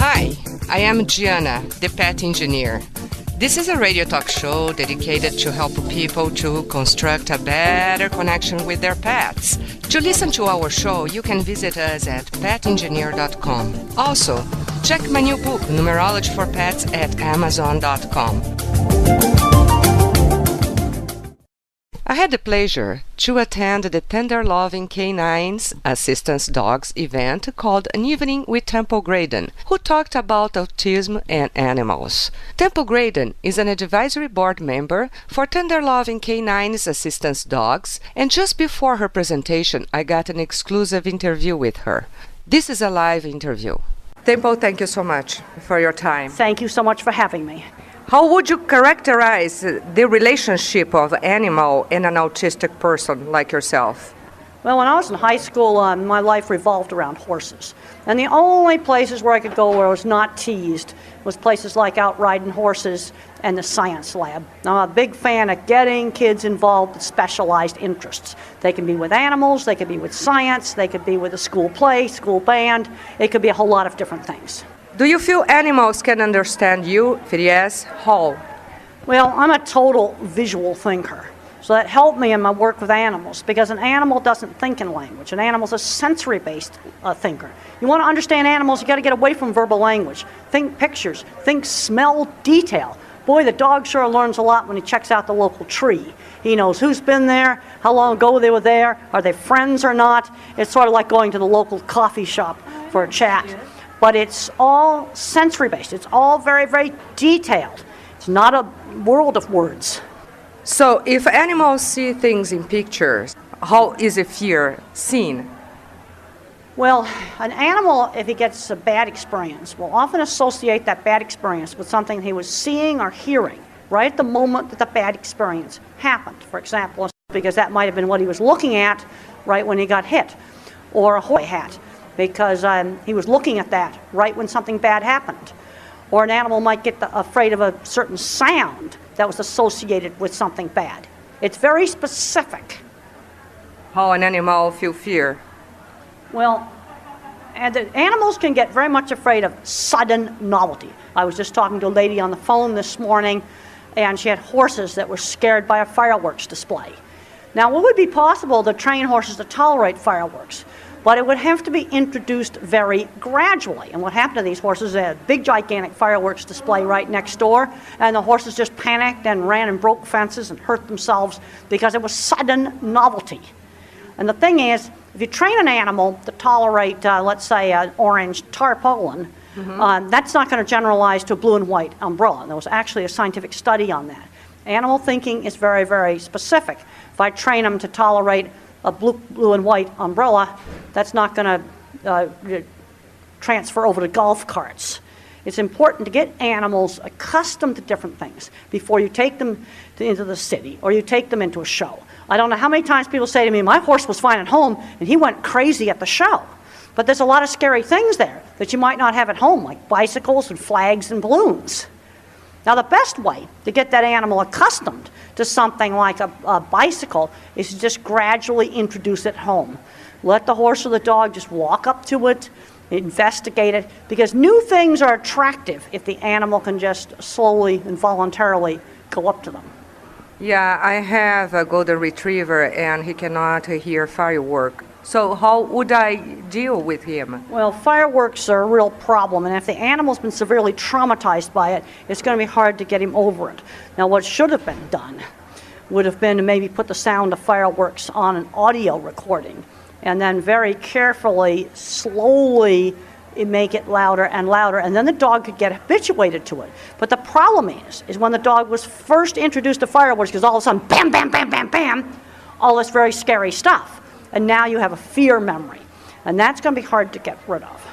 Hi, I am Gianna, the pet engineer. This is a radio talk show dedicated to help people to construct a better connection with their pets. To listen to our show, you can visit us at petengineer.com. Also, check my new book, Numerology for Pets, at amazon.com. I had the pleasure to attend the Tender Loving Canines Assistance Dogs event called An Evening with Temple Gradin, who talked about autism and animals. Temple Gradin is an advisory board member for Tender Loving Canines Assistance Dogs, and just before her presentation, I got an exclusive interview with her. This is a live interview. Temple, thank you so much for your time. Thank you so much for having me. How would you characterize the relationship of an animal and an autistic person like yourself? Well, when I was in high school, my life revolved around horses. And the only places where I could go where I was not teased was places like out riding horses and the science lab. Now, I'm a big fan of getting kids involved with specialized interests. They can be with animals, they could be with science, they could be with a school play, school band. It could be a whole lot of different things. Do you feel animals can understand you? If yes, how? Well, I'm a total visual thinker. So that helped me in my work with animals, because an animal doesn't think in language. An animal's a sensory-based thinker. You want to understand animals, you got to get away from verbal language. Think pictures, think smell detail. Boy, the dog sure learns a lot when he checks out the local tree. He knows who's been there, how long ago they were there, are they friends or not. It's sort of like going to the local coffee shop for a chat. But it's all sensory-based. It's all very, very detailed. It's not a world of words. So if animals see things in pictures, how is a fear seen? Well, an animal, if he gets a bad experience, will often associate that bad experience with something he was seeing or hearing right at the moment that the bad experience happened. For example, because that might have been what he was looking at right when he got hit. Or a hoy hat, because he was looking at that right when something bad happened. Or an animal might get afraid of a certain sound that was associated with something bad. It's very specific. How an animal feel fear? Well, and the animals can get very much afraid of sudden novelty. I was just talking to a lady on the phone this morning, and she had horses that were scared by a fireworks display. Now, it would be possible to train horses to tolerate fireworks, but it would have to be introduced very gradually. And what happened to these horses, they had a big, gigantic fireworks display right next door, and the horses just panicked and ran and broke fences and hurt themselves because it was sudden novelty. And the thing is, if you train an animal to tolerate, let's say, an orange tarpaulin, that's not going to generalize to a blue and white umbrella. There was actually a scientific study on that. Animal thinking is very, very specific. If I train them to tolerate a blue and white umbrella, that's not going to transfer over to golf carts. It's important to get animals accustomed to different things before you take them into the city or you take them into a show. I don't know how many times people say to me, my horse was fine at home and he went crazy at the show. But there's a lot of scary things there that you might not have at home, like bicycles and flags and balloons. Now, the best way to get that animal accustomed to something like a bicycle is to just gradually introduce it home. Let the horse or the dog just walk up to it, investigate it, because new things are attractive if the animal can just slowly and voluntarily go up to them. Yeah, I have a golden retriever and he cannot hear firework. So how would I deal with him? Well, fireworks are a real problem, and if the animal's been severely traumatized by it, it's going to be hard to get him over it. Now, what should have been done would have been to maybe put the sound of fireworks on an audio recording, and then very carefully, slowly make it louder and louder, and then the dog could get habituated to it. But the problem is when the dog was first introduced to fireworks, because all of a sudden, bam, bam, bam, bam, bam, all this very scary stuff. And now you have a fear memory, and that's going to be hard to get rid of.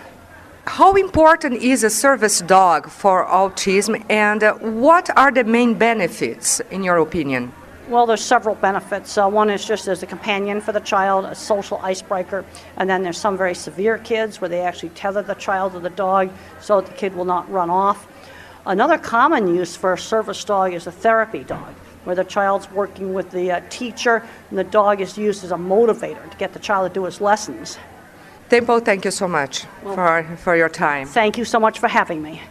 How important is a service dog for autism, and what are the main benefits, in your opinion? Well, there's several benefits. One is just as a companion for the child, a social icebreaker, and then there's some very severe kids where they actually tether the child to the dog so that the kid will not run off. Another common use for a service dog is a therapy dog. where the child's working with the teacher and the dog is used as a motivator to get the child to do his lessons. Temple, thank you so much for your time. Thank you so much for having me.